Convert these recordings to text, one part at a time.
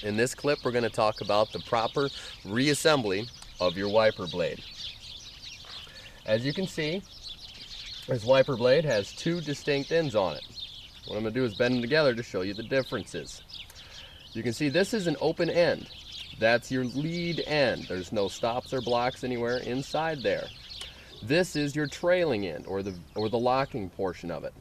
In this clip, we're going to talk about the proper reassembly of your wiper blade. As you can see, this wiper blade has two distinct ends on it. What I'm going to do is bend them together to show you the differences. You can see this is an open end. That's your lead end. There's no stops or blocks anywhere inside there. This is your trailing end, or the locking portion of it.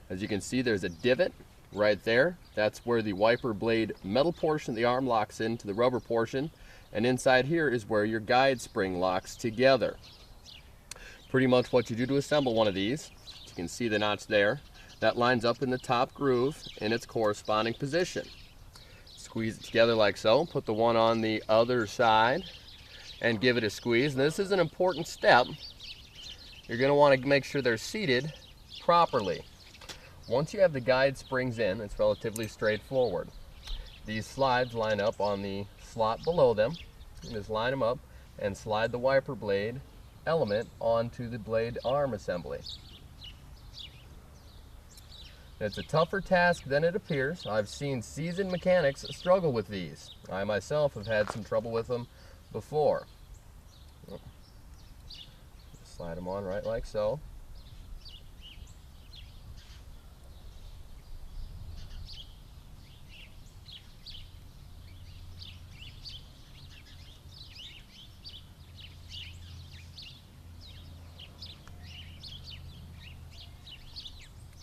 As you can see, there's a divot right there. That's where the wiper blade metal portion of the arm locks into the rubber portion, and inside here is where your guide spring locks together. Pretty much what you do to assemble one of these, you can see the notch there, that lines up in the top groove in its corresponding position. Squeeze it together like so, put the one on the other side and give it a squeeze. And this is an important step. You're going to want to make sure they're seated properly. Once you have the guide springs in, it's relatively straightforward. These slides line up on the slot below them. You just line them up and slide the wiper blade element onto the blade arm assembly. It's a tougher task than it appears. I've seen seasoned mechanics struggle with these. I myself have had some trouble with them before. Slide them on right like so.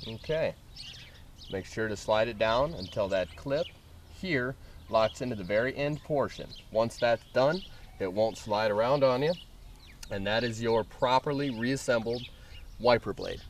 Okay, make sure to slide it down until that clip here locks into the very end portion. Once that's done, it won't slide around on you, and that is your properly reassembled wiper blade.